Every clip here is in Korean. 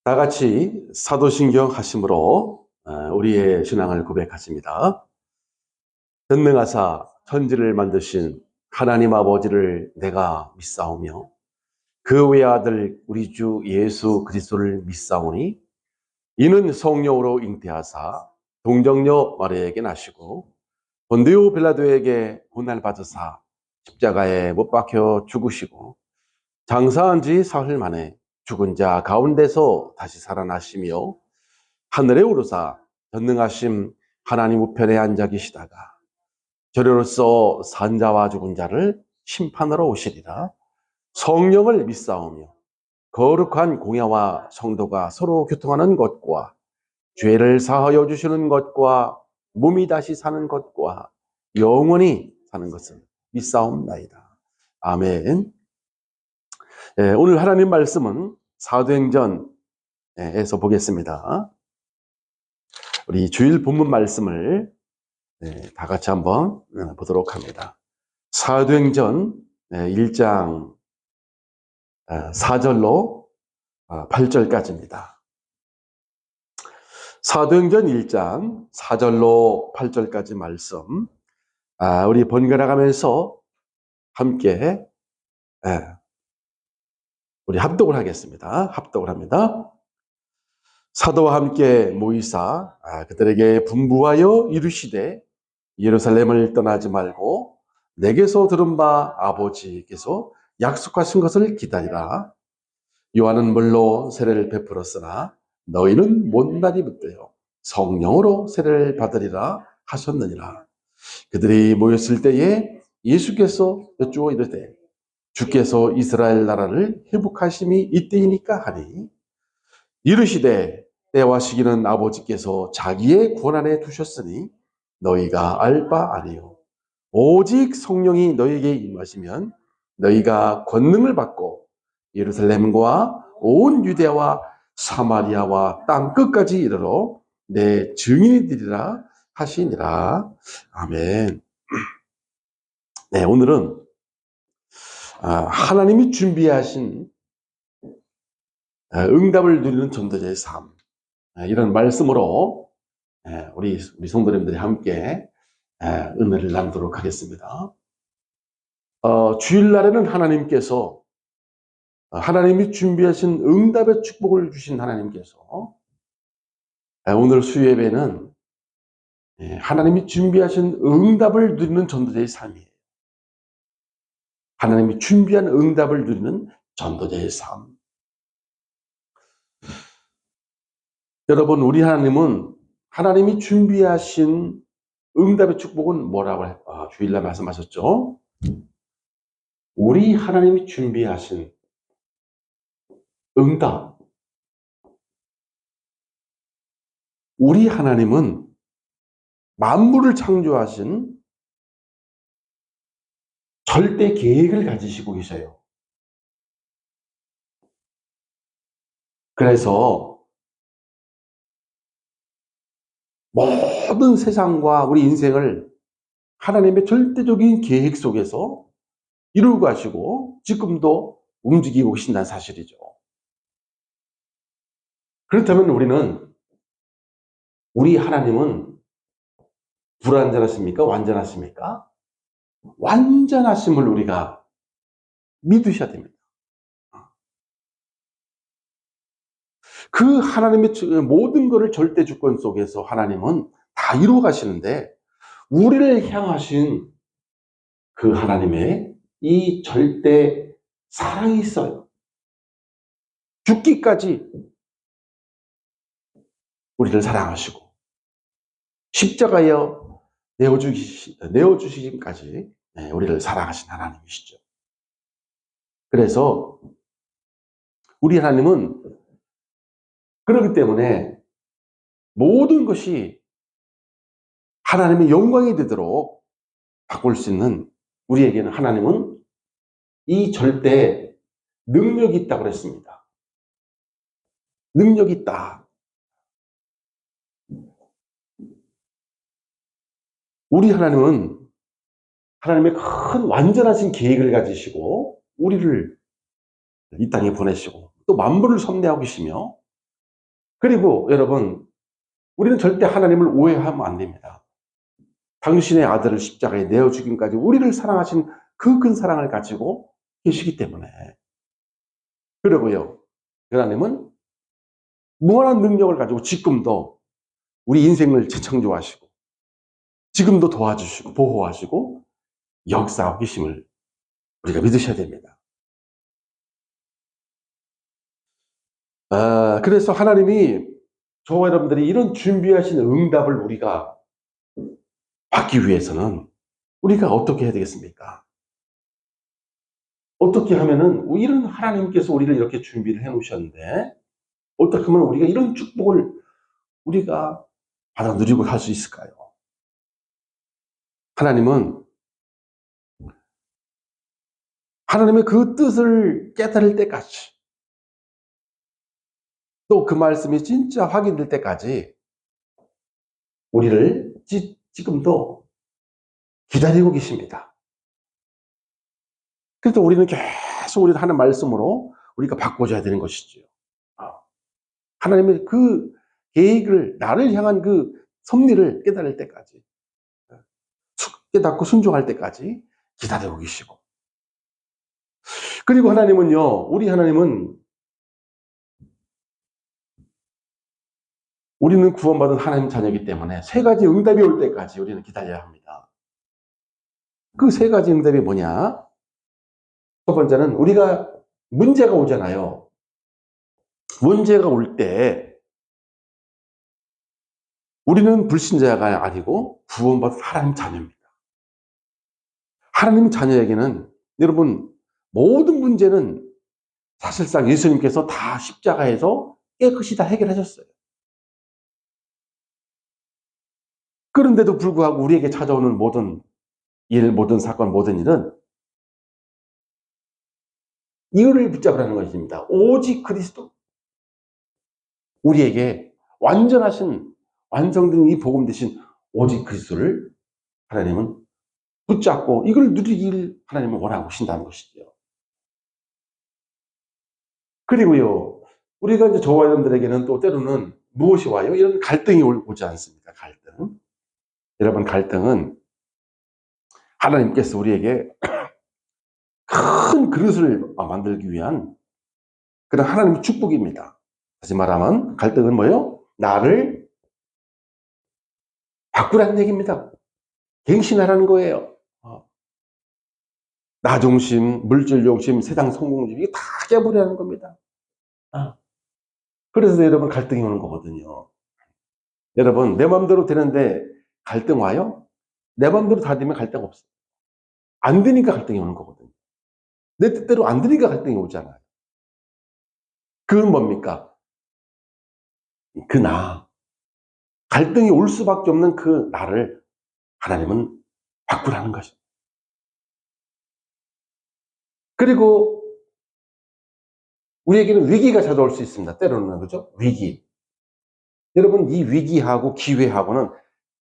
다 같이 사도신경 하심으로 우리의 신앙을 고백하십니다. 전능하사 천지를 만드신 하나님 아버지를 내가 믿사오며 그 외아들 우리 주 예수 그리스도를 믿사오니 이는 성령으로 잉태하사 동정녀 마리아에게 나시고 본디오 빌라도에게 고난을 받으사 십자가에 못 박혀 죽으시고 장사한 지 사흘 만에 죽은 자 가운데서 다시 살아나시며 하늘에 오르사 전능하심 하나님 우편에 앉아 계시다가 저리로서 산자와 죽은 자를 심판하러 오시리라. 성령을 믿사오며 거룩한 공야와 성도가 서로 교통하는 것과 죄를 사하여 주시는 것과 몸이 다시 사는 것과 영원히 사는 것을 믿사옵나이다. 아멘. 오늘 하나님 말씀은 사도행전에서 보겠습니다. 우리 주일 본문 말씀을 다 같이 한번 보도록 합니다. 사도행전 1장 4절로 8절까지입니다. 사도행전 1장 4절로 8절까지 말씀 우리 번갈아 가면서 함께 우리 합독을 하겠습니다. 합독을 합니다. 사도와 함께 모이사 그들에게 분부하여 이르시되 예루살렘을 떠나지 말고 내게서 들은 바 아버지께서 약속하신 것을 기다리라. 요한은 물로 세례를 베풀었으나 너희는 못 날이 붙되어 성령으로 세례를 받으리라 하셨느니라. 그들이 모였을 때에 예수께서 여쭈어 이르되 주께서 이스라엘 나라를 회복하심이 이때이니까 하니 이르시되 때와 시기는 아버지께서 자기의 권한에 두셨으니 너희가 알 바 아니요 오직 성령이 너희에게 임하시면 너희가 권능을 받고 예루살렘과 온 유대와 사마리아와 땅 끝까지 이르러 내 증인이 되리라 하시니라. 아멘. 네, 오늘은 하나님이 준비하신 응답을 누리는 전도자의 삶, 이런 말씀으로 우리 성도님들이 함께 은혜를 나누도록 하겠습니다. 주일날에는 하나님이 준비하신 응답의 축복을 주신 하나님께서 오늘 수요예배는 하나님이 준비하신 응답을 누리는 전도자의 삶이에요. 하나님이 준비한 응답을 누리는 전도자의 삶. 여러분, 우리 하나님이 준비하신 응답의 축복은 뭐라고 주일날 말씀하셨죠? 우리 하나님이 준비하신 응답. 우리 하나님은 만물을 창조하신 절대 계획을 가지시고 계셔요. 그래서 모든 세상과 우리 인생을 하나님의 절대적인 계획 속에서 이루고 가시고 지금도 움직이고 계신다는 사실이죠. 그렇다면 우리 하나님은 불완전하십니까? 완전하십니까? 완전하심을 우리가 믿으셔야 됩니다. 그 하나님의 모든 것을 절대 주권 속에서 하나님은 다 이루어 가시는데 우리를 향하신 그 하나님의 이 절대 사랑이 있어요. 죽기까지 우리를 사랑하시고 십자가에 내어주시기까지 우리를 사랑하신 하나님이시죠. 그래서 우리 하나님은 그렇기 때문에 모든 것이 하나님의 영광이 되도록 바꿀 수 있는 우리에게는 하나님은 이 절대 능력이 있다고 그랬습니다. 능력이 있다. 우리 하나님은 하나님의 큰 완전하신 계획을 가지시고 우리를 이 땅에 보내시고 또 만물을 섭리하고 계시며 그리고 여러분, 우리는 절대 하나님을 오해하면 안 됩니다. 당신의 아들을 십자가에 내어 죽임까지 우리를 사랑하신 그 큰 사랑을 가지고 계시기 때문에. 그리고요, 하나님은 무한한 능력을 가지고 지금도 우리 인생을 재창조하시고 지금도 도와주시고 보호하시고 역사하고 계심을 우리가 믿으셔야 됩니다. 그래서 하나님이 저와 여러분들이 이런 준비하신 응답을 우리가 받기 위해서는 우리가 어떻게 해야 되겠습니까? 어떻게 하면은 이런 하나님께서 우리를 이렇게 준비를 해 놓으셨는데 어떻게 하면 우리가 이런 축복을 우리가 받아 누리고 살 수 있을까요? 하나님은 하나님의 그 뜻을 깨달을 때까지 또 그 말씀이 진짜 확인될 때까지 우리를 지금도 기다리고 계십니다. 그래서 우리는 계속 우리가 하는 말씀으로 우리가 바꿔줘야 되는 것이죠. 하나님의 그 계획을, 나를 향한 그 섭리를 깨달을 때까지, 깨닫고 순종할 때까지 기다리고 계시고. 그리고 하나님은요, 우리 하나님은 우리는 구원받은 하나님 자녀이기 때문에 세 가지 응답이 올 때까지 우리는 기다려야 합니다. 그 세 가지 응답이 뭐냐? 첫 번째는 우리가 문제가 오잖아요. 문제가 올 때 우리는 불신자가 아니고 구원받은 하나님 자녀입니다. 하나님 자녀에게는 여러분 모든 문제는 사실상 예수님께서 다 십자가에서 깨끗이 다 해결하셨어요. 그런데도 불구하고 우리에게 찾아오는 모든 일, 모든 사건, 모든 일은 이거를 붙잡으라는 것입니다. 오직 그리스도. 우리에게 완전하신, 완성된 이 복음 대신 오직 그리스도를 하나님은 붙잡고 이걸 누리길 하나님은 원하고 계신다는 것이죠. 그리고요, 우리가 이제 저와 여러분들에게는 또 때로는 무엇이 와요? 이런 갈등이 오지 않습니까? 갈등. 여러분, 갈등은 하나님께서 우리에게 큰 그릇을 만들기 위한 그런 하나님의 축복입니다. 다시 말하면 갈등은 뭐예요? 나를 바꾸라는 얘기입니다. 갱신하라는 거예요. 나 중심, 물질 중심, 세상 성공주의 이게 다 깨버리라는 겁니다. 그래서 여러분 갈등이 오는 거거든요. 여러분 내 마음대로 되는데 갈등 와요? 내 마음대로 다 되면 갈등 없어요. 안 되니까 갈등이 오는 거거든요. 내 뜻대로 안 되니까 갈등이 오잖아요. 그건 뭡니까? 그 나. 갈등이 올 수밖에 없는 그 나를 하나님은 바꾸라는 것입니다. 그리고 우리에게는 위기가 찾아올 수 있습니다. 때로는, 그죠? 위기. 여러분, 이 위기하고 기회하고는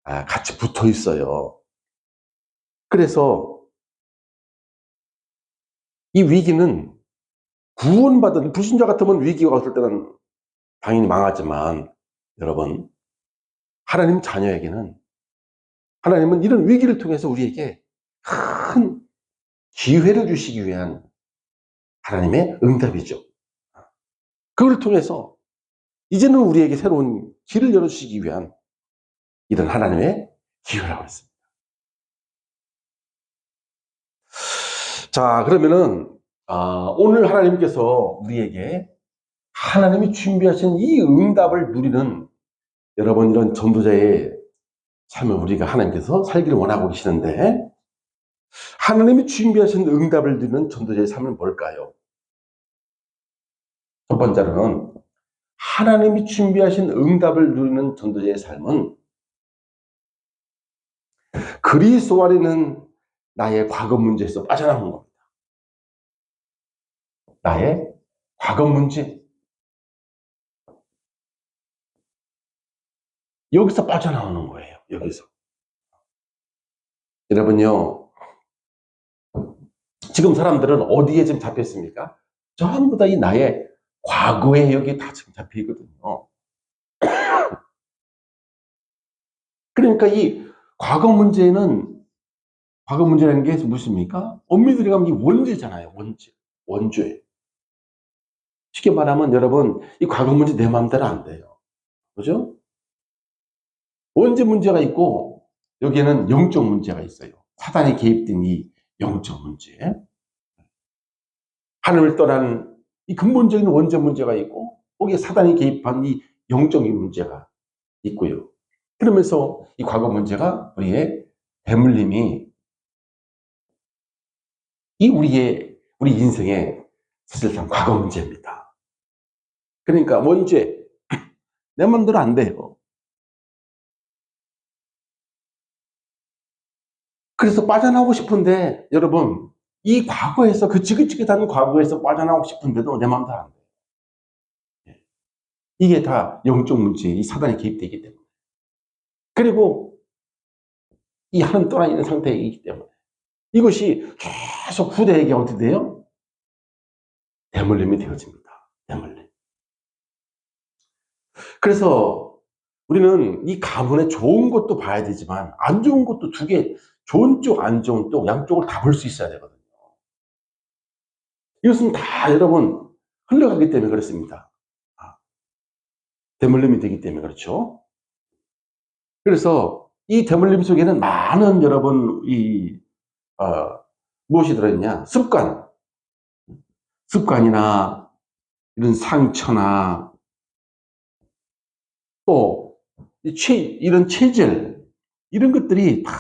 같이 붙어 있어요. 그래서 이 위기는 구원받은 불신자 같으면 위기가 왔을 때는 당연히 망하지만 여러분, 하나님 자녀에게는 하나님은 이런 위기를 통해서 우리에게 큰 기회를 주시기 위한 하나님의 응답이죠. 그걸 통해서 이제는 우리에게 새로운 길을 열어주시기 위한 이런 하나님의 기회라고 했습니다. 자, 그러면은 오늘 하나님께서 우리에게 하나님이 준비하신 이 응답을 누리는 여러분 이런 전도자의 삶을 우리가 하나님께서 살기를 원하고 계시는데 하나님이 준비하신 응답을 누리는 전도자의 삶은 뭘까요? 첫 번째로는 하나님이 준비하신 응답을 누리는 전도자의 삶은 그리스도 안에는 나의 과거 문제에서 빠져나오는 겁니다. 나의 과거 문제. 여기서 빠져나오는 거예요. 여기서. 여러분요. 지금 사람들은 어디에 지금 잡혔습니까? 전부 다 이 나의 과거에 여기 다 지금 잡혀 있거든요. 그러니까 이 과거 문제는, 과거 문제라는 게 무엇입니까? 엄밀히 가면 이 원죄잖아요. 원죄. 쉽게 말하면 여러분, 이 과거 문제 내 마음대로 안 돼요. 그죠? 원죄 문제가 있고, 여기에는 영적 문제가 있어요. 사단이 개입된 이 영적 문제. 하늘을 떠난 이 근본적인 원죄 문제가 있고, 거기에 사단이 개입한 이 영적인 문제가 있고요. 그러면서 이 과거 문제가 우리의 대물림이 우리 인생의 사실상 과거 문제입니다. 그러니까 원죄, 내 마음대로 안 돼요. 그래서 빠져나오고 싶은데 여러분, 이 과거에서, 그 지긋지긋한 과거에서 빠져나오고 싶은데도 내 마음대로 안 돼요. 이게 다 영적 문제, 이 사단이 개입되기 때문에. 그리고 이 하나님 떠나 있는 상태이기 때문에 이것이 계속 후대에게 어떻게 돼요? 대물림이 되어집니다. 대물림. 그래서 우리는 이 가문에 좋은 것도 봐야 되지만 안 좋은 것도 두 개, 좋은 쪽, 안 좋은 쪽, 양쪽을 다 볼 수 있어야 되거든요. 이것은 다 여러분 흘러가기 때문에 그렇습니다. 대물림이 되기 때문에 그렇죠. 그래서 이 대물림 속에는 많은 여러분 무엇이 들어있냐? 습관이나 이런 상처나 또 이런 체질, 이런 것들이 다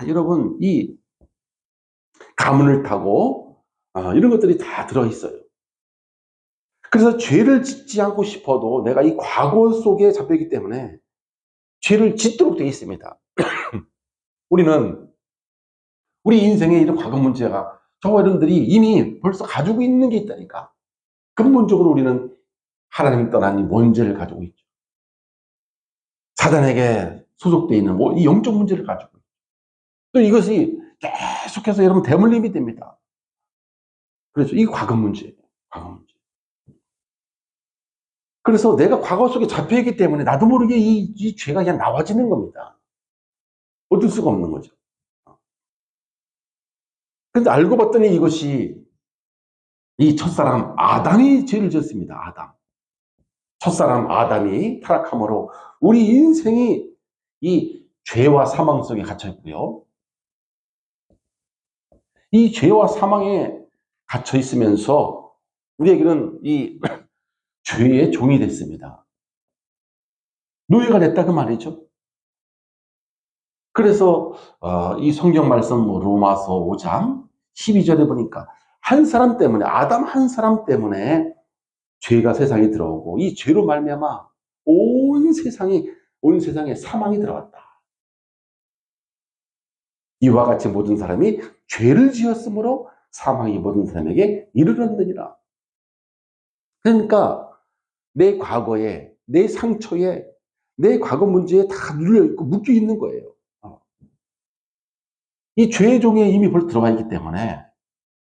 여러분 이 가문을 타고 이런 것들이 다 들어있어요. 그래서 죄를 짓지 않고 싶어도 내가 이 과거 속에 잡혀있기 때문에 죄를 짓도록 되어 있습니다. 우리는 우리 인생에 이런 과거 문제가, 저와 여러분들이 이미 벌써 가지고 있는 게 있다니까. 근본적으로 우리는 하나님 떠난 이 원죄를 가지고 있죠. 사단에게 소속되어 있는 이 영적 문제를 가지고 있죠. 또 이것이 계속해서 여러분 대물림이 됩니다. 그래서 이 과거 문제예요. 과거 문제. 그래서 내가 과거 속에 잡혀있기 때문에 나도 모르게 이 죄가 그냥 나와지는 겁니다. 어쩔 수가 없는 거죠. 근데 알고 봤더니 이것이 이 첫사람 아담이 죄를 지었습니다. 아담. 첫사람 아담이 타락함으로 우리 인생이 이 죄와 사망 속에 갇혀 있고요. 이 죄와 사망에 갇혀 있으면서 우리에게는 이 죄의 종이 됐습니다. 노예가 됐다 그 말이죠. 그래서 이 성경 말씀 로마서 5장 12절에 보니까 한 사람 때문에, 아담 한 사람 때문에 죄가 세상에 들어오고 이 죄로 말미암아 온 세상에 사망이 들어왔다. 이와 같이 모든 사람이 죄를 지었으므로 사망이 모든 사람에게 이르렀느니라. 그러니까 내 과거에, 내 상처에, 내 과거 문제에 다 눌려있고 묶여 있는 거예요. 이 죄의 종에 이미 벌써 들어가 있기 때문에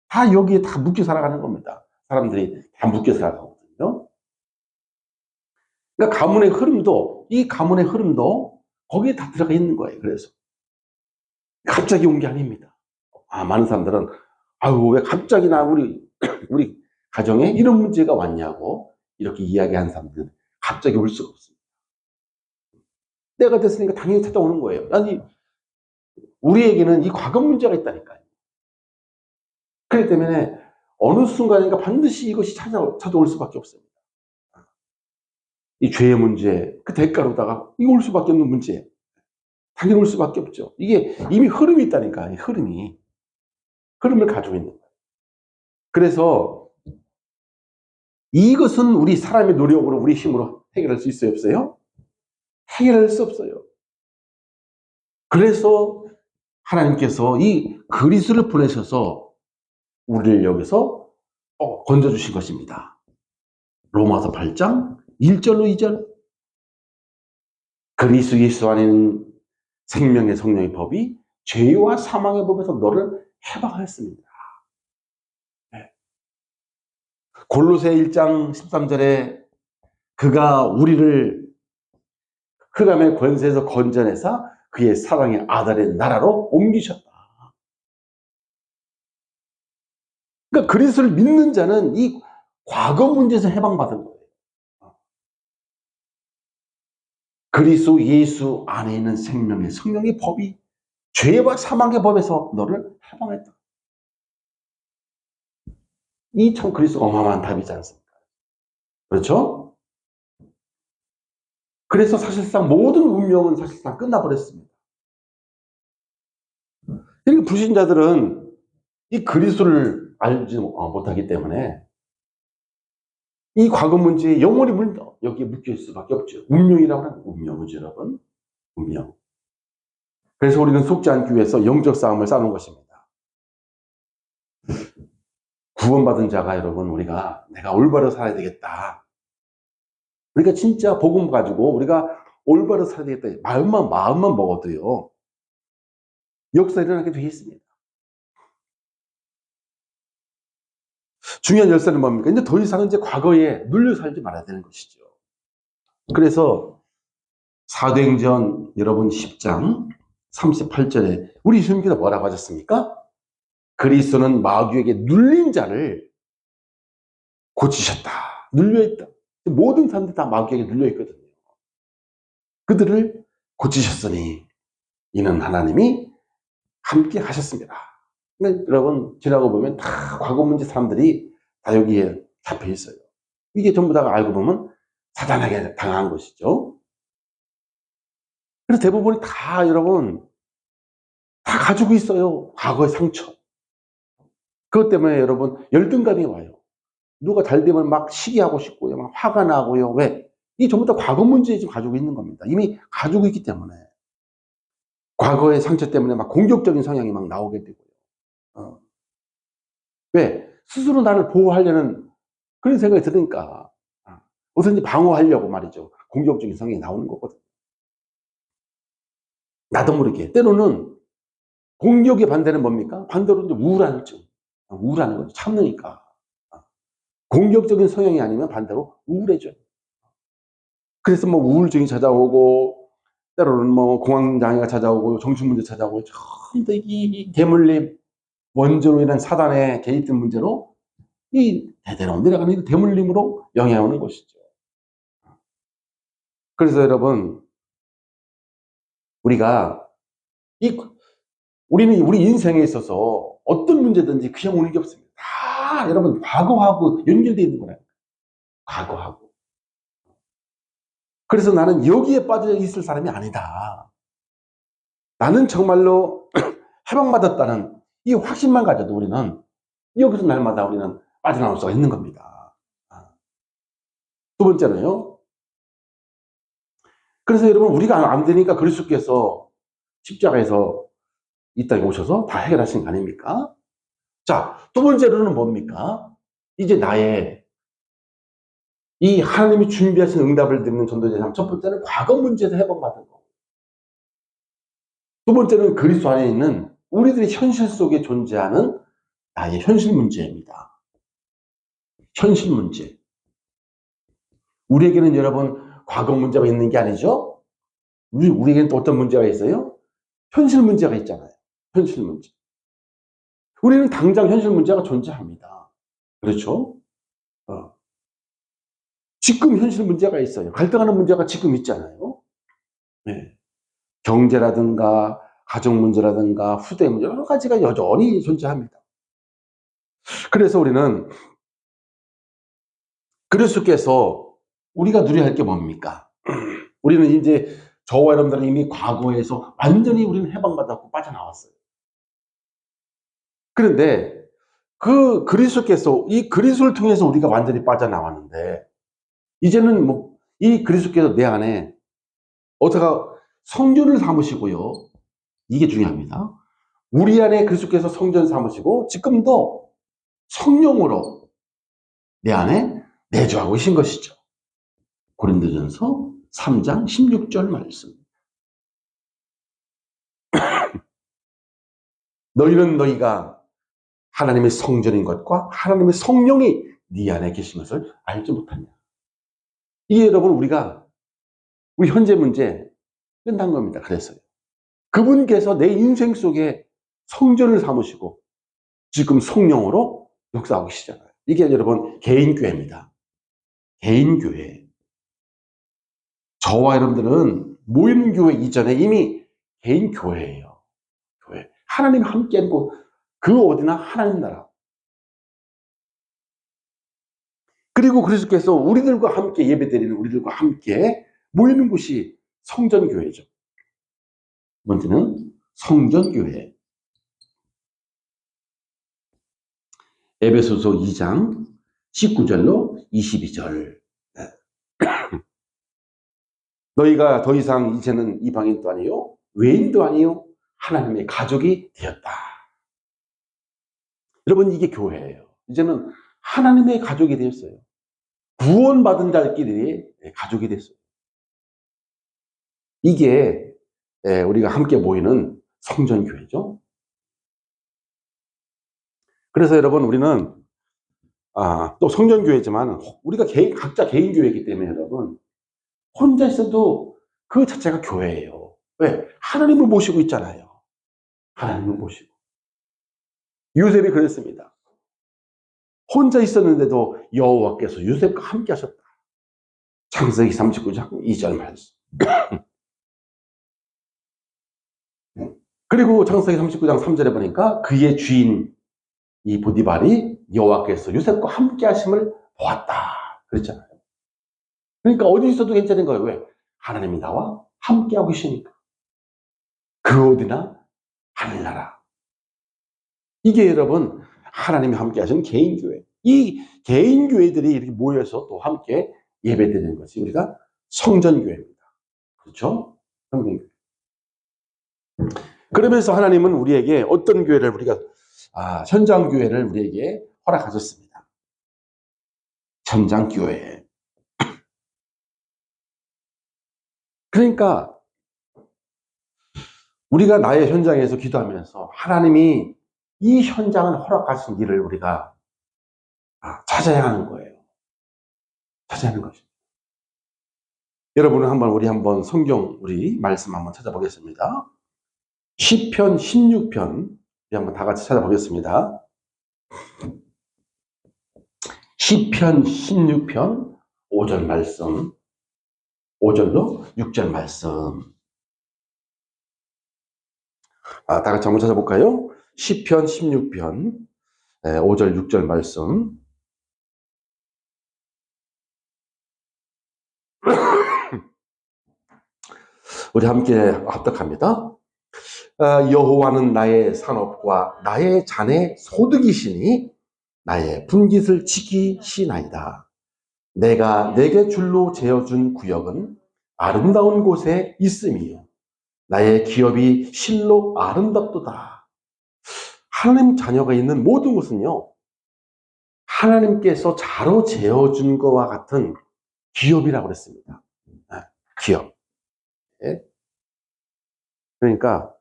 다 여기에 다 묶여 살아가는 겁니다. 사람들이 다 묶여 살아가거든요. 그러니까 이 가문의 흐름도 거기에 다 들어가 있는 거예요. 그래서 갑자기 온 게 아닙니다. 많은 사람들은 왜 갑자기 우리 가정에 이런 문제가 왔냐고 이렇게 이야기하는 사람들은 갑자기 올 수가 없습니다. 때가 됐으니까 당연히 찾아오는 거예요. 아니, 우리에게는 이 과거 문제가 있다니까요. 그렇기 때문에 어느 순간인가 반드시 이것이 찾아올 수밖에 없습니다. 이 죄의 문제, 그 대가로다가 이거 올 수밖에 없는 문제. 당연히 올 수밖에 없죠. 이게 이미 흐름이 있다니까, 이 흐름을 가지고 있는 거예요. 그래서 이것은 우리 사람의 노력으로, 우리 힘으로 해결할 수 있어요, 없어요? 해결할 수 없어요. 그래서 하나님께서 이 그리스도를 보내셔서 우리를 여기서 건져주신 것입니다. 로마서 8장 1절로 2절. 그리스도 예수 안에는 생명의 성령의 법이 죄와 사망의 법에서 너를 해방하였습니다. 네. 골로새 1장 13절에 그가 우리를 흑암의 권세에서 건져내사 그의 사랑의 아들의 나라로 옮기셨다. 그러니까 그리스도를 믿는 자는 이 과거 문제에서 해방받은 거예요. 그리스도 예수 안에 있는 생명의 성령의 법이 죄와 사망의 법에서 너를 해방했다. 이 참 그리스도 어마어마한 답이지 않습니까? 그렇죠? 그래서 사실상 모든 운명은 사실상 끝나버렸습니다. 그러니까 불신자들은 이 그리스도를 알지 못하기 때문에 이 과거 문제에 영원히 여기에 묶여 있을 수밖에 없죠. 운명이라고 하는 운명이죠, 여러분. 운명. 그래서 우리는 속지 않기 위해서 영적 싸움을 싸는 것입니다. 구원받은 자가 여러분, 우리가 내가 올바로 살아야 되겠다. 우리가 진짜 복음 가지고 우리가 올바로 살아야 되겠다. 마음만 먹어도요. 역사 일어나게 되어 있습니다. 중요한 열쇠는 뭡니까? 이제 더 이상은 이제 과거에 눌려 살지 말아야 되는 것이죠. 그래서 사도행전 여러분 10장 38절에 우리 예수님께서 뭐라고 하셨습니까? 그리스도는 마귀에게 눌린 자를 고치셨다. 눌려있다. 모든 사람들이 다 마귀에게 눌려있거든요. 그들을 고치셨으니 이는 하나님이 함께 하셨습니다. 근데 여러분 지나고 보면 다 과거 문제 사람들이 다 여기에 잡혀 있어요. 이게 전부 다 알고 보면 사단에게 당한 것이죠. 그래서 대부분이 다 여러분 다 가지고 있어요. 과거의 상처. 그것 때문에 여러분 열등감이 와요. 누가 잘 되면 막 시기하고 싶고요. 막 화가 나고요. 왜? 이 전부 다 과거 문제 지금 가지고 있는 겁니다. 이미 가지고 있기 때문에. 과거의 상처 때문에 막 공격적인 성향이 막 나오게 되고요. 왜? 스스로 나를 보호하려는 그런 생각이 드니까. 어떤지 방어하려고 말이죠. 공격적인 성향이 나오는 거거든요. 나도 모르게. 때로는 공격의 반대는 뭡니까? 반대로 이제 우울증. 우울한 거죠. 참으니까. 공격적인 성향이 아니면 반대로 우울해져요. 그래서 뭐 우울증이 찾아오고, 때로는 뭐 공황장애가 찾아오고, 정신문제 찾아오고, 전부 이 대물림, 원죄로 인한 사단의 개입된 문제로 이 대대로 내려가는 이 대물림으로 영향이 오는 것이죠. 그래서 여러분, 우리는 우리 인생에 있어서 어떤 문제든지 그냥 오는 게 없습니다. 다 여러분 과거하고 연결되어 있는 거라요. 과거하고. 그래서 나는 여기에 빠져 있을 사람이 아니다. 나는 정말로 해방받았다는 이 확신만 가져도 우리는 여기서 날마다 우리는 빠져나올 수가 있는 겁니다. 두 번째는요. 그래서 여러분 우리가 안 되니까 그리스도께서 십자가에서 이 땅에 오셔서 다 해결하신 거 아닙니까? 자, 두 번째로는 뭡니까? 이제 나의 이 하나님이 준비하신 응답을 듣는 전도자의 삶. 첫 번째는 과거 문제에서 해방받은 거. 두 번째는 그리스도 안에 있는 우리들의 현실 속에 존재하는 나의 현실 문제입니다. 현실 문제. 우리에게는 여러분 과거 문제가 있는 게 아니죠. 우리에게는 또 어떤 문제가 있어요? 현실 문제가 있잖아요. 현실 문제. 우리는 당장 현실 문제가 존재합니다. 그렇죠? 지금 현실 문제가 있어요. 갈등하는 문제가 지금 있잖아요. 네. 경제라든가 가족 문제라든가 후대 문제 여러 가지가 여전히 존재합니다. 그래서 우리는 그리스도께서 우리가 누려야 할 게 뭡니까? 우리는 이제 저와 여러분들은 이미 과거에서 완전히 우리는 해방받았고 빠져나왔어요. 그런데 그 그리스도께서 이 그리스도를 통해서 우리가 완전히 빠져나왔는데 이제는 뭐 이 그리스도께서 내 안에 어떻게 성전을 삼으시고요. 이게 중요합니다. 우리 안에 그리스도께서 성전 삼으시고 지금도 성령으로 내 안에 내주하고 계신 것이죠. 고린도전서 3장 16절 말씀. 너희는 너희가 하나님의 성전인 것과 하나님의 성령이 네 안에 계신 것을 알지 못하냐. 이게 여러분 우리 현재 문제 끝난 겁니다. 그래서요. 그분께서 내 인생 속에 성전을 삼으시고 지금 성령으로 역사하고 계시잖아요. 이게 여러분 개인교회입니다. 개인교회. 저와 여러분들은 모이는 교회 이전에 이미 개인교회예요. 교회. 하나님 함께하는 곳, 그 어디나 하나님 나라. 그리고 그리스도께서 우리들과 함께 예배드리는 우리들과 함께 모이는 곳이 성전교회죠. 두 번째는 성전교회. 에베소서 2장 19절로 22절. 너희가 더 이상 이제는 이방인도 아니요 외인도 아니요 하나님의 가족이 되었다. 여러분, 이게 교회예요. 이제는 하나님의 가족이 되었어요. 구원받은 자들끼리 가족이 됐어요. 이게 우리가 함께 모이는 성전교회죠. 그래서 여러분, 우리는 또 성전교회지만 우리가 각자 개인교회이기 때문에 여러분, 혼자 있어도 그 자체가 교회예요. 왜? 하나님을 모시고 있잖아요. 하나님을 모시고. 요셉이 그랬습니다. 혼자 있었는데도 여호와께서 요셉과 함께 하셨다. 창세기 39장 2절 말씀. 그리고 창세기 39장 3절에 보니까 그의 주인 이 보디발이 여호와께서 요셉과 함께 하심을 보았다 그랬잖아요. 그러니까 어디 있어도 괜찮은 거예요. 왜? 하나님이 나와 함께 하고 계시니까. 그 어디나 하늘나라. 이게 여러분 하나님이 함께 하시는 개인교회. 이 개인교회들이 이렇게 모여서 또 함께 예배드리는 것이 우리가 성전교회입니다. 그렇죠? 성전교회. 그러면서 하나님은 우리에게 어떤 교회를 우리가 현장교회를 우리에게 허락하셨습니다. 현장교회. 그러니까 우리가 나의 현장에서 기도하면서 하나님이 이 현장을 허락하신 일을 우리가 찾아야 하는 거예요. 찾아야 하는 것입니다. 여러분은 우리 한번 성경 우리 말씀 한번 찾아보겠습니다. 시편 16편 우리 한번 다 같이 찾아보겠습니다. 시편 16편 5절 말씀, 5절로 6절 말씀. 다 같이 한번 찾아볼까요? 시편 16편 5절 6절 말씀. 우리 함께 합독합니다. 여호와는 나의 산업과 나의 잔의 소득이시니 나의 분깃을 지키시나이다. 내가 내게 줄로 재어준 구역은 아름다운 곳에 있음이요 나의 기업이 실로 아름답도다. 하나님 자녀가 있는 모든 곳은요, 하나님께서 자로 재어준 것과 같은 기업이라고 그랬습니다. 기업. 그러니까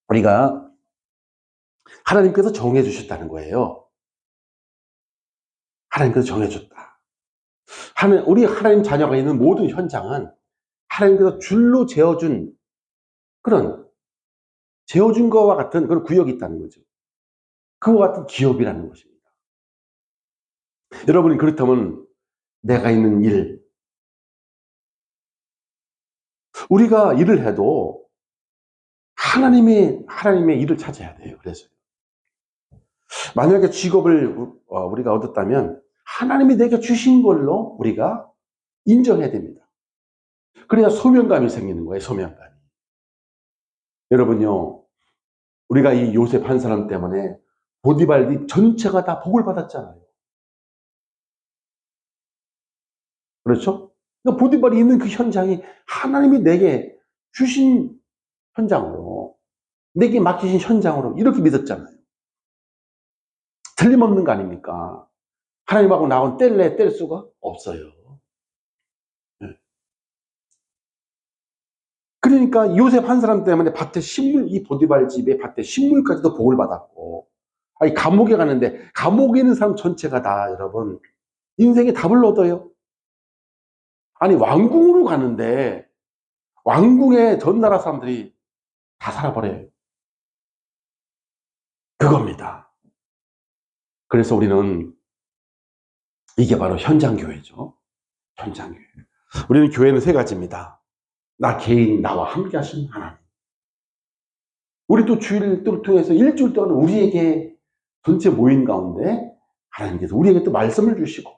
우리가 하나님께서 정해주셨다는 거예요. 하나님께서 정해줬다. 우리 하나님 자녀가 있는 모든 현장은 하나님께서 줄로 재어준 재어준 것과 같은 그런 구역이 있다는 거죠. 그와 같은 기업이라는 것입니다. 여러분이 그렇다면 내가 있는 일, 우리가 일을 해도 하나님의 일을 찾아야 돼요. 그래서 만약에 직업을 우리가 얻었다면 하나님이 내게 주신 걸로 우리가 인정해야 됩니다. 그래야 소명감이 생기는 거예요. 소명감이. 여러분요, 우리가 이 요셉 한 사람 때문에 보디발 전체가 다 복을 받았잖아요. 그렇죠? 그러니까 보디발이 있는 그 현장이 하나님이 내게 주신 현장으로, 내게 맡기신 현장으로 이렇게 믿었잖아요. 틀림없는 거 아닙니까? 하나님하고 나하고는 뗄 수가 없어요. 그러니까 요셉 한 사람 때문에 밭에 식물, 이 보디발 집에 밭에 식물까지도 복을 받았고, 감옥에 가는데 감옥에 있는 사람 전체가 다 여러분 인생의 답을 얻어요. 왕궁으로 가는데 왕궁의 전 나라 사람들이 다 살아버려요. 그겁니다. 그래서 우리는 이게 바로 현장교회죠. 현장교회. 우리는 교회는 세 가지입니다. 나 개인, 나와 함께 하신 하나님. 우리 또 주일을 통해서 일주일 동안 우리에게 전체 모임 가운데 하나님께서 우리에게 또 말씀을 주시고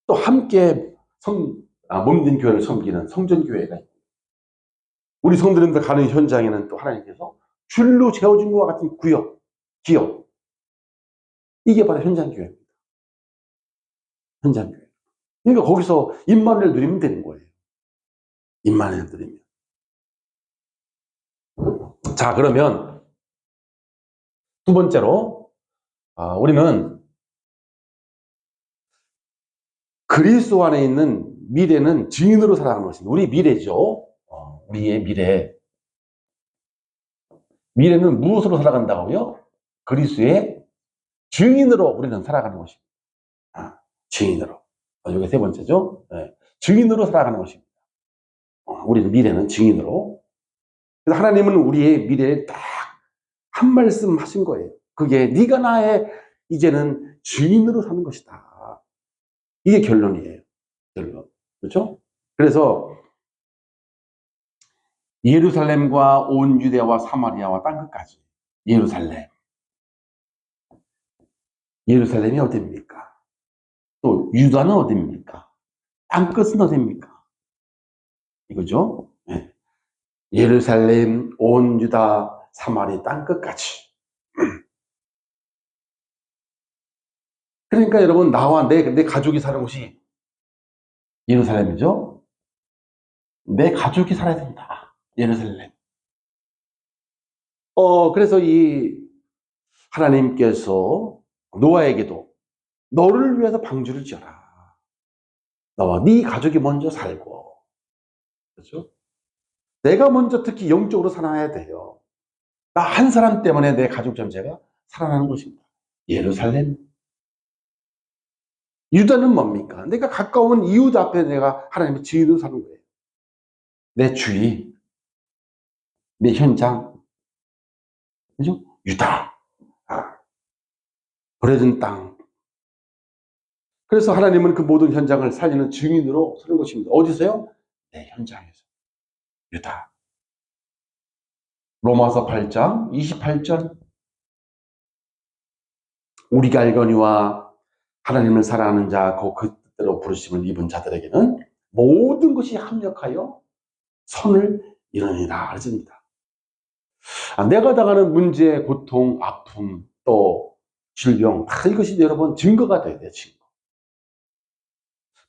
또 함께 몸된 교회를 섬기는 성전교회가 있고 우리 성도님들 가는 현장에는 또 하나님께서 줄로 재워준 것과 같은 구역, 기업. 이게 바로 현장교회입니다. 현장교회. 그러니까 거기서 임마누엘 누리면 되는 거예요. 임마누엘 누리면. 자, 그러면 두 번째로 우리는 그리스도 안에 있는 미래는 증인으로 살아가는 것입니다. 우리 미래죠. 우리의 미래. 미래는 무엇으로 살아간다고요? 그리스도의 증인으로 우리는 살아가는 것입니다. 증인으로. 이게 세 번째죠. 네. 증인으로 살아가는 것입니다. 우리는 미래는 증인으로. 그래서 하나님은 우리의 미래에 딱 한 말씀 하신 거예요. 그게 네가 나의 이제는 증인으로 사는 것이다. 이게 결론이에요. 결론. 그렇죠? 그래서 예루살렘과 온 유대와 사마리아와 땅끝까지. 예루살렘이 어디입니까? 또 유다는 어디입니까? 땅끝은 어디입니까? 이거죠? 네. 예루살렘, 온 유다, 사마리 땅끝까지. 그러니까 여러분 나와 내 가족이 사는 곳이 예루살렘이죠? 내 가족이 살아야 된다. 예루살렘. 그래서 이 하나님께서 노아에게도 너를 위해서 방주를 지어라. 너와 네 가족이 먼저 살고. 그렇죠? 내가 먼저 특히 영적으로 살아나야 돼요. 나 한 사람 때문에 내 가족 전체가 살아나는 것입니다. 예루살렘. 유다는 뭡니까? 내가 가까운 이웃 앞에 내가 하나님의 증인으로 사는 거예요. 내 주위, 내 현장. 그죠? 유다. 버려진 땅. 그래서 하나님은 그 모든 현장을 살리는 증인으로 서는 것입니다. 어디서요? 내 현장에서. 유다. 로마서 8장 28절. 우리가 알거니와 하나님을 사랑하는 자, 그 뜻대로 부르심을 입은 자들에게는 모든 것이 합력하여 선을 이루니라 하십니다. 내가 당하는 문제, 고통, 아픔, 또 질병, 다 이것이 여러분 증거가 돼야 돼요. 증거.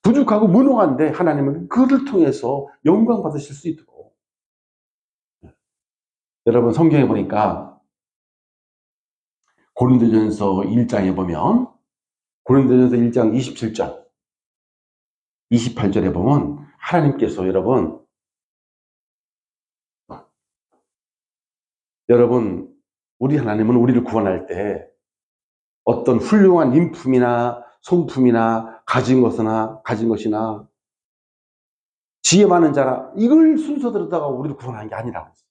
부족하고 무능한데 하나님은 그를 통해서 영광 받으실 수 있도록. 여러분 성경에 보니까 고린도전서 1장에 보면 고린도전서 1장 27절 28절에 보면 하나님께서 여러분 우리 하나님은 우리를 구원할 때 어떤 훌륭한 인품이나 성품이나 가진 것이나 지혜 많은 자라 이걸 순서대로다가 우리를 구원하는 게 아니라고 했어요.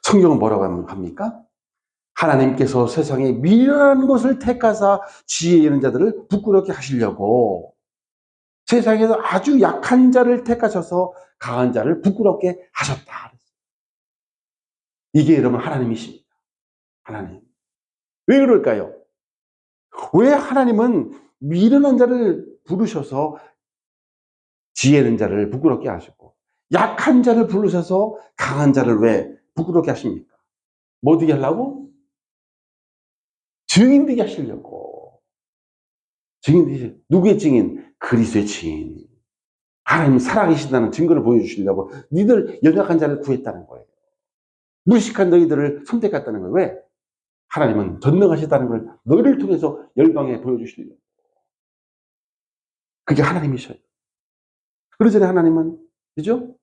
성경은 뭐라고 합니까? 하나님께서 세상에 미련한 것을 택하사 지혜 있는 자들을 부끄럽게 하시려고 세상에서 아주 약한 자를 택하셔서 강한 자를 부끄럽게 하셨다. 이게 여러분 하나님이십니다. 하나님. 왜 그럴까요? 왜 하나님은 미련한 자를 부르셔서 지혜 있는 자를 부끄럽게 하시고 약한 자를 부르셔서 강한 자를 왜 부끄럽게 하십니까? 뭐 되게 하려고? 증인 되게 하시려고. 증인 되게 누구의 증인? 그리스도의 증인. 하나님 살아계신다는 증거를 보여주시려고 니들 연약한 자를 구했다는 거예요. 무식한 너희들을 선택했다는 거예요. 왜? 하나님은 전능하시다는 걸 너희를 통해서 열방에 보여주시려고. 그게 하나님이셔요. 그러잖아요. 하나님은. 그죠?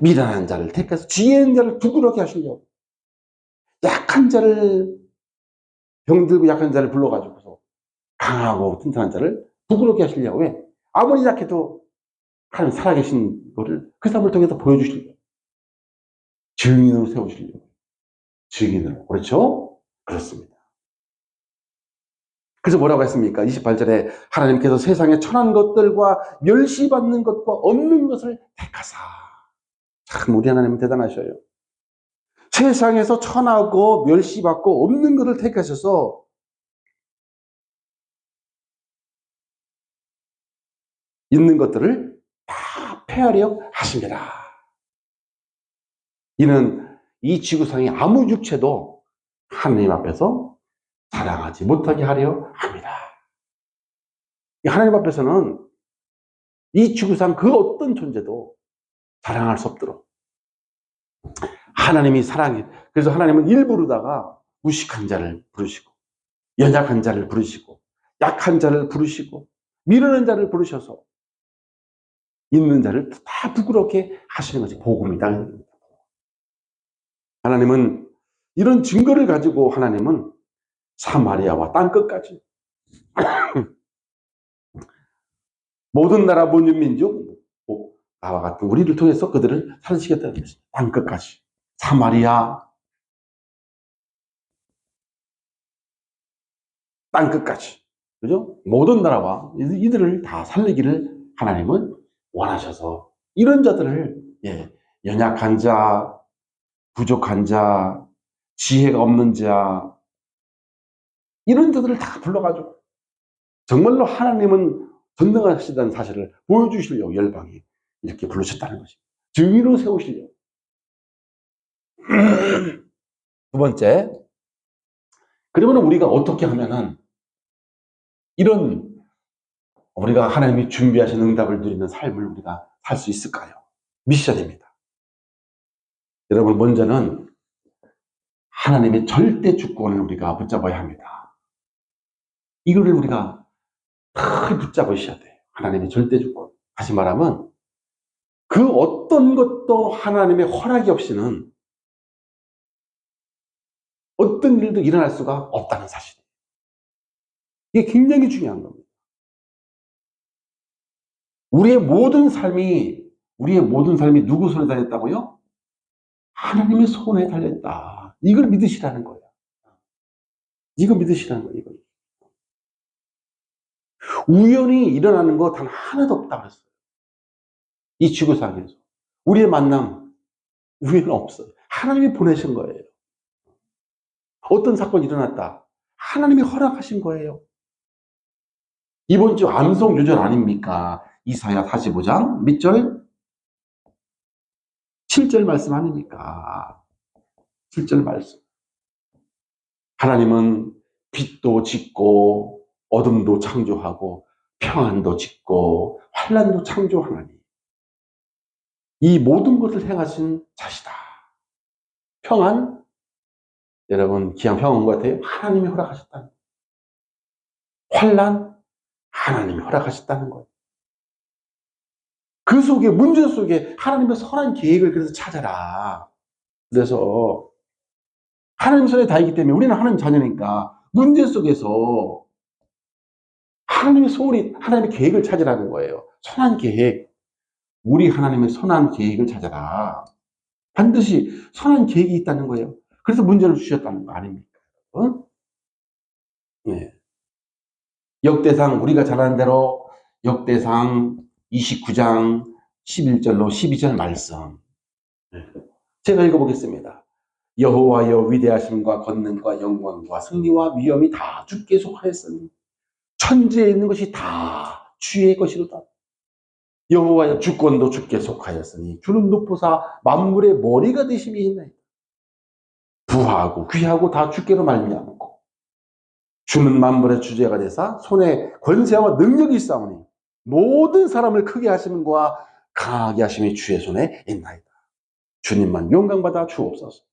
미련한 자를 택해서 지혜 있는 자를 부끄럽게 하시려고. 약한 자를 병들고 약한 자를 불러가지고서 강하고 튼튼한 자를 부끄럽게 하시려고. 왜? 아무리 약해도 하나님 살아계신 것을 그 사람을 통해서 보여주시려고, 증인으로 세우시려고. 증인으로. 그렇죠? 그렇습니다. 그래서 뭐라고 했습니까? 28절에 하나님께서 세상에 천한 것들과 멸시받는 것과 없는 것을 택하사. 참 우리 하나님은 대단하셔요. 세상에서 천하고 멸시받고 없는 것을 택하셔서 있는 것들을 다 폐하려 하십니다. 이는 이 지구상의 아무 육체도 하나님 앞에서 자랑하지 못하게 하려 합니다. 하나님 앞에서는 이 지구상 그 어떤 존재도 자랑할 수 없도록 하나님이 사랑해. 그래서 하나님은 일부러다가 무식한 자를 부르시고 연약한 자를 부르시고 약한 자를 부르시고 미루는 자를 부르셔서 있는 자를 다 부끄럽게 하시는 것이 복음이다. 하나님은 이런 증거를 가지고 하나님은 사마리아와 땅끝까지 모든 나라 모든 민족 나와 같은 우리를 통해서 그들을 살리시겠다는 것입니다. 땅끝까지 사마리아 땅끝까지 그죠? 모든 나라와 이들을 다 살리기를 하나님은 원하셔서 이런 자들을 연약한 자, 부족한 자, 지혜가 없는 자 이런 자들을 다 불러가지고 정말로 하나님은 전능하시다는 사실을 보여주시려고 열방이 이렇게 부르셨다는 것입니다. 증인으로 세우시려고. 두 번째, 그러면 우리가 어떻게 하면은 이런 우리가 하나님이 준비하신 응답을 누리는 삶을 우리가 살 수 있을까요? 미션입니다. 여러분, 먼저는 하나님의 절대 주권을 우리가 붙잡아야 합니다. 이거를 우리가 잘 붙잡으셔야 돼요. 하나님의 절대 주권. 다시 말하면 그 어떤 것도 하나님의 허락이 없이는 어떤 일도 일어날 수가 없다는 사실이에요. 이게 굉장히 중요한 겁니다. 우리의 모든 삶이 누구 손에 달렸다고요? 하나님의 손에 달렸다. 이걸 믿으시라는 거예요. 이거 믿으시라는 거예요. 이거. 우연히 일어나는 거 단 하나도 없다고 했어요. 이 지구상에서. 우리의 만남, 우연은 없어요. 하나님이 보내신 거예요. 어떤 사건이 일어났다. 하나님이 허락하신 거예요. 이번 주 암송 유전 아닙니까? 이사야 45장 몇 절? 7절 말씀 아닙니까? 7절 말씀. 하나님은 빛도 짓고 어둠도 창조하고 평안도 짓고 환난도 창조하나니 이 모든 것을 행하신 자시다. 평안? 여러분 기왕 평안인 것 같아요? 하나님이 허락하셨다는 거예요. 환난? 하나님이 허락하셨다는 거예요. 그 속에 문제 속에 하나님의 선한 계획을 그래서 찾아라. 그래서 하나님 손에 다 있기 때문에 우리는 하나님 자녀니까 문제 속에서 하나님의 소원이 하나님의 계획을 찾으라는 거예요. 선한 계획. 우리 하나님의 선한 계획을 찾아라. 반드시 선한 계획이 있다는 거예요. 그래서 문제를 주셨다는 거 아닙니까? 어? 네. 역대상 우리가 잘 아는 대로 역대상 29장 11절로 12절 말씀. 네. 제가 읽어보겠습니다. 여호와여 위대하심과 권능과 영광과 승리와 위엄이 다 주께 속하였으니 천지에 있는 것이 다 주의 것이로다. 여호와여 주권도 주께 속하였으니 주는 높으사 만물의 머리가 되심이 있나이다. 부하고 귀하고 다 주께로 말미암고 주는 만물의 주제가 되사 손에 권세와 능력이 있사오니 모든 사람을 크게 하심과 강하게 하심이 주의 손에 있나이다. 주님만 영광받아 주옵소서.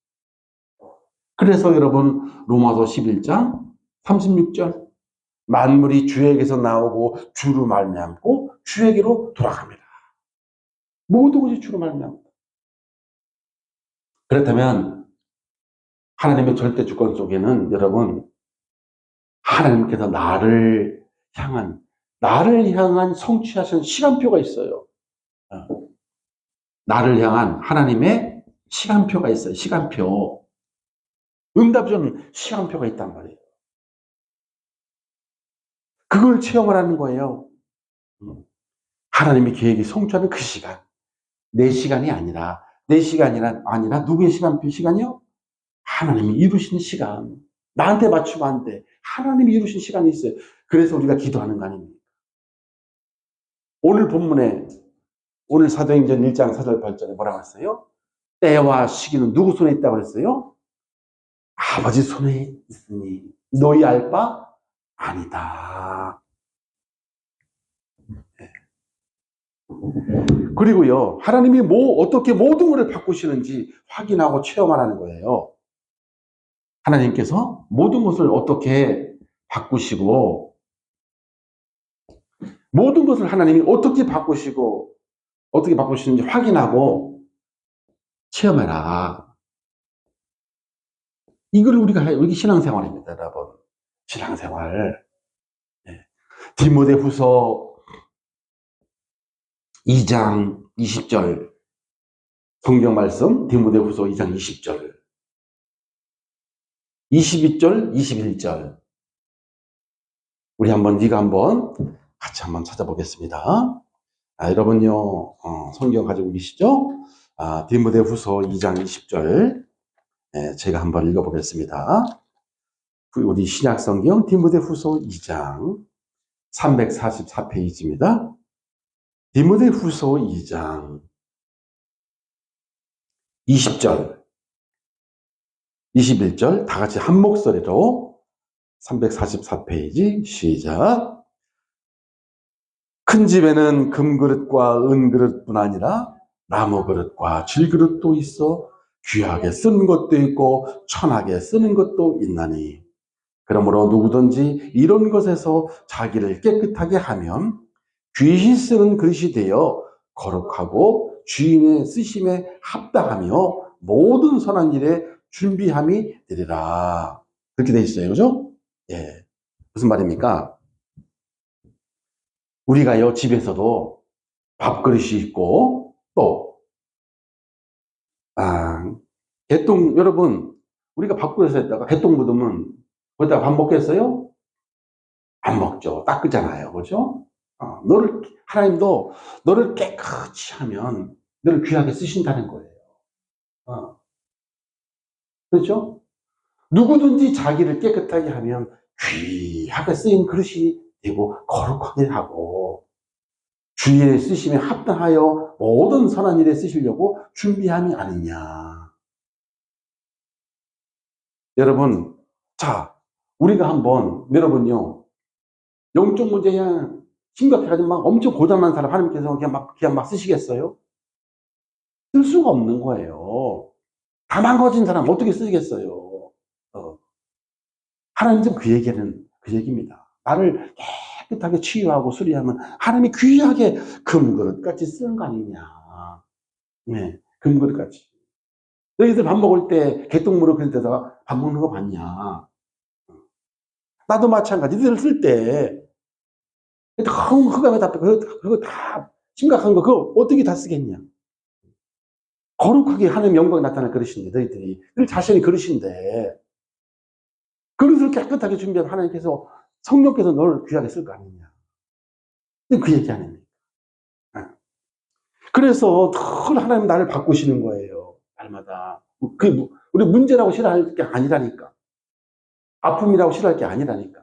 그래서 여러분 로마서 11장 36절 만물이 주에게서 나오고 주로 말미암고 주에게로 돌아갑니다. 모든 것이 주로 말미암다. 그렇다면 하나님의 절대 주권 속에는 여러분 하나님께서 나를 향한 성취하신 시간표가 있어요. 나를 향한 하나님의 시간표가 있어요. 시간표. 응답자는 시간표가 있단 말이에요. 그걸 체험하라는 거예요. 하나님의 계획이 성취하는 그 시간. 내 시간이 아니라, 내 시간이 아니라 누구의 시간표 시간이요? 하나님이 이루시는 시간. 나한테 맞추면 안 돼. 하나님이 이루신 시간이 있어요. 그래서 우리가 기도하는 거 아닙니까? 오늘 본문에, 오늘 사도행전 1장 4절 8절에 뭐라고 했어요? 때와 시기는 누구 손에 있다고 그랬어요? 아버지 손에 있으니 너희 알 바 아니다. 그리고요, 하나님이 어떻게 모든 것을 바꾸시는지 확인하고 체험하라는 거예요. 하나님께서 모든 것을 어떻게 바꾸시고, 모든 것을 하나님이 어떻게 바꾸시고, 어떻게 바꾸시는지 확인하고 체험해라. 이걸 우리가 해요. 이게 신앙생활입니다, 여러분. 신앙생활. 디모데후서 2장 20절 성경 말씀, 디모데후서 2장 20절, 22절, 21절. 우리 네가 한번 같이 한번 찾아보겠습니다. 여러분요, 성경 가지고 계시죠? 디모데후서 2장 20절. 제가 한번 읽어보겠습니다. 우리 신약 성경 디모데후서 2장 344페이지입니다. 디모데후서 2장 20절, 21절 다 같이 한 목소리로 344페이지 시작. 큰 집에는 금그릇과 은그릇뿐 아니라 나무그릇과 질그릇도 있어 귀하게 쓰는 것도 있고 천하게 쓰는 것도 있나니, 그러므로 누구든지 이런 것에서 자기를 깨끗하게 하면 귀히 쓰는 그릇이 되어 거룩하고 주인의 쓰심에 합당하며 모든 선한 일에 준비함이 되리라. 그렇게 돼 있어요. 그죠? 예. 무슨 말입니까? 우리가요, 집에서도 밥그릇이 있고, 또, 개똥, 여러분, 우리가 밥그릇에다가 개똥 묻으면 거기다가 밥 먹겠어요? 안 먹죠. 닦으잖아요. 그죠? 하나님도 너를 깨끗이 하면 너를 귀하게 쓰신다는 거예요. 그렇죠? 누구든지 자기를 깨끗하게 하면 귀하게 쓰인 그릇이 되고 거룩하게 하고 주인의 쓰심에 합당하여 모든 선한 일에 쓰시려고 준비함이 아니냐. 여러분, 자, 우리가 한번, 여러분요, 영적 문제야 심각해가지고 막 엄청 고단한 사람 하나님께서 그냥 막 쓰시겠어요? 쓸 수가 없는 거예요. 다 망가진 사람 어떻게 쓰겠어요? 하나님 그 얘기는 그 얘기입니다. 나를 깨끗하게 치유하고 수리하면 하나님이 귀하게 금그릇같이 쓰는 거 아니냐. 네, 금그릇같이. 너희들 밥 먹을 때 개똥물을 그런 데다가 밥 먹는 거 봤냐? 나도 마찬가지. 너희들 쓸 때 너무 흑암에 답답해. 그거 다 심각한 거 그거 어떻게 다 쓰겠냐? 거룩하게 하나님 영광이 나타날 그릇인데 너희들이 늘 자신이 그릇인데 그릇을 깨끗하게 준비하면 하나님께서 성령께서 너를 귀하게 쓸 거 아니냐. 그 얘기 아닙니까? 그래서 늘 하나님 나를 바꾸시는 거예요. 날마다. 우리 문제라고 싫어할 게 아니라니까. 아픔이라고 싫어할 게 아니라니까.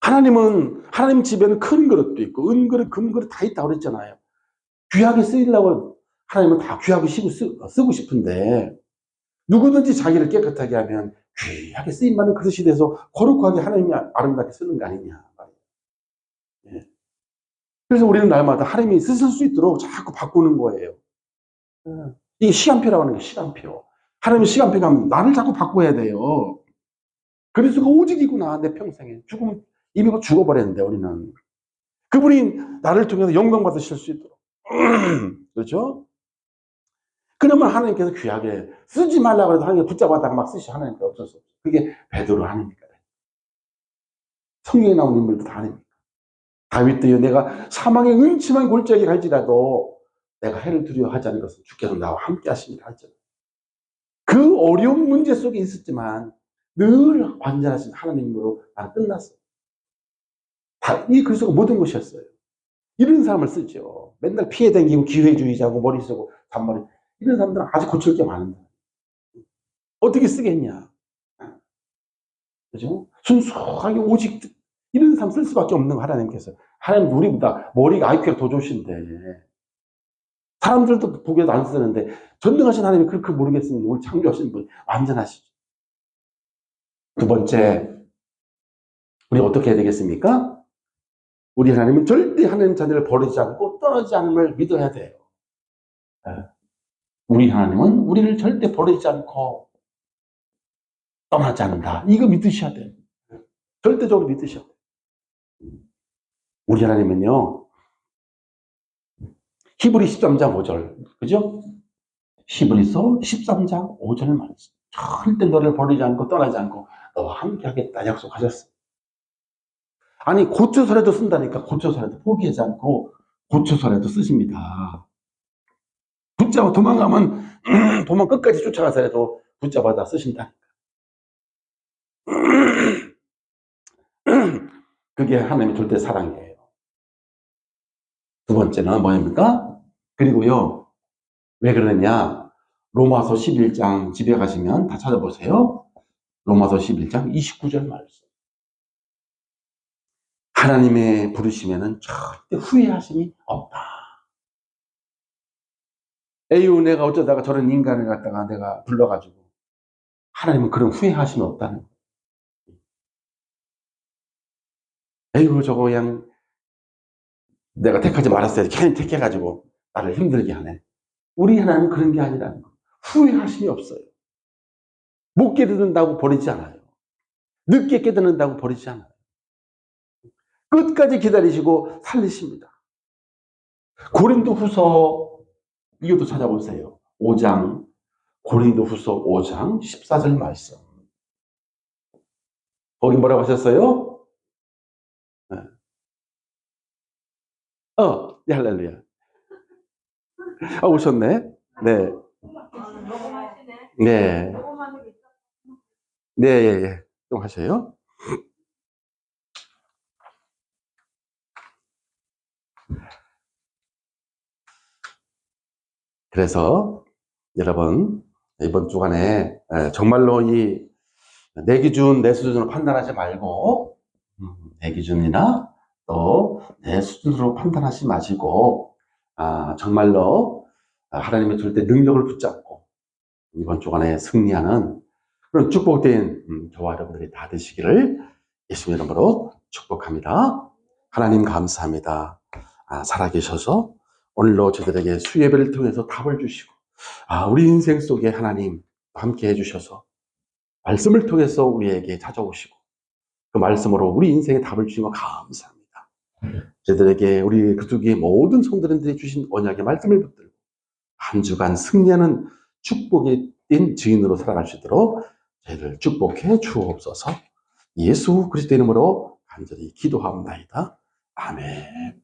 하나님 집에는 큰 그릇도 있고 은그릇, 금그릇 다 있다고 그랬잖아요. 귀하게 쓰이려고 하나님은 다 귀하게 쓰고 싶은데 누구든지 자기를 깨끗하게 하면 귀하게 쓰임받는 그릇이 돼서 거룩하게 하나님이 아름답게 쓰는 거 아니냐. 예. 그래서 우리는 날마다 하나님이 쓰실 수 있도록 자꾸 바꾸는 거예요. 이게 시간표라고 하는 게 시간표. 하나님의 시간표가 나를 자꾸 바꿔야 돼요. 그리스도가 오직이구나, 내 평생에. 이미 죽어버렸는데, 우리는. 그분이 나를 통해서 영광 받으실 수 있도록. 그렇죠? 그러면 하나님께서 귀하게 쓰지 말라고 해도 하나님께 붙잡았다가 막 쓰시 하나님께 어쩔 수 없어요. 그게 베드로 하나님이니까. 성경에 나온 인물도 다 아닙니까? 다윗도요, 내가 사망의 음침한 골짜기 갈지라도 내가 해를 두려워하지 않는 것은 주께서 나와 함께 하십니다 하잖아요. 그 어려운 문제 속에 있었지만 늘 완전하신 하나님으로 나는 끝났어요. 이 글 속에 모든 것이었어요. 이런 사람을 쓰죠. 맨날 피해 다니고 기회주의자고 머리 쓰고 잔머리. 이런 사람들은 아주 고칠 게 많은데 어떻게 쓰겠냐. 그죠? 순수하게 오직 이런 사람 쓸 수밖에 없는 거 하나님께서. 하나님 우리보다 머리가 IQ가 더 좋으신데 사람들도 보기에도 안 쓰는데 전능하신 하나님이 그렇게 모르겠으면 우리 창조하신 분 완전하시죠. 두 번째, 우리 어떻게 해야 되겠습니까? 우리 하나님은 절대 하나님 자녀를 버리지 않고 떠나지 않음을 믿어야 돼요. 우리 하나님은 우리를 절대 버리지 않고 떠나지 않는다. 이거 믿으셔야 돼요. 절대적으로 믿으셔야 돼요. 우리 하나님은요, 히브리 13장 5절, 그죠? 히브리서 13장 5절 말씀. 절대 너를 버리지 않고 떠나지 않고 너와 함께 하겠다 약속하셨어요. 아니, 고쳐서라도 쓴다니까. 고쳐서라도 포기하지 않고 고쳐서라도 쓰십니다. 붙잡아 도망가면 도망 끝까지 쫓아가서라도 붙잡아다 쓰신다. 그게 하나님의 절대 사랑이에요. 두 번째는 뭐입니까? 그리고요, 왜 그러느냐? 로마서 11장 집에 가시면 다 찾아보세요. 로마서 11장 29절 말씀. 하나님의 부르심에는 절대 후회하심이 없다. 에휴, 내가 어쩌다가 저런 인간을 갖다가 내가 불러가지고. 하나님은 그런 후회하심이 없다는 거예요. 에휴, 저거 그냥 내가 택하지 말았어야 돼. 괜히 택해가지고 나를 힘들게 하네. 우리 하나님은 그런 게 아니라는 거예요. 후회하심이 없어요. 못 깨닫는다고 버리지 않아요. 늦게 깨닫는다고 버리지 않아요. 끝까지 기다리시고 살리십니다. 고린도후서 이것도 찾아보세요. 5장 고린도후서 5장 14절 말씀. 거기 뭐라고 하셨어요? 네, 할렐루야. 오셨네. 네. 네. 네, 예, 예. 좀 하세요. 그래서 여러분 이번 주간에 정말로 이 내 기준, 내 수준으로 판단하지 말고 내 기준이나 또 내 수준으로 판단하지 마시고 정말로 하나님의 절대 능력을 붙잡고 이번 주간에 승리하는 그런 축복된 저와 여러분들이 다 되시기를 예수님 이름으로 축복합니다. 하나님 감사합니다. 살아계셔서 오늘로 저들에게 수예배를 통해서 답을 주시고 우리 인생 속에 하나님 함께 해주셔서 말씀을 통해서 우리에게 찾아오시고 그 말씀으로 우리 인생에 답을 주신 거 감사합니다. 저들에게 우리 그쪽의 모든 성도님들이 주신 언약의 말씀을 붙들고 한 주간 승리하는 축복이 된 증인으로 살아갈 수 있도록 저희를 축복해 주옵소서. 예수 그리스도 이름으로 간절히 기도합니다. 아멘.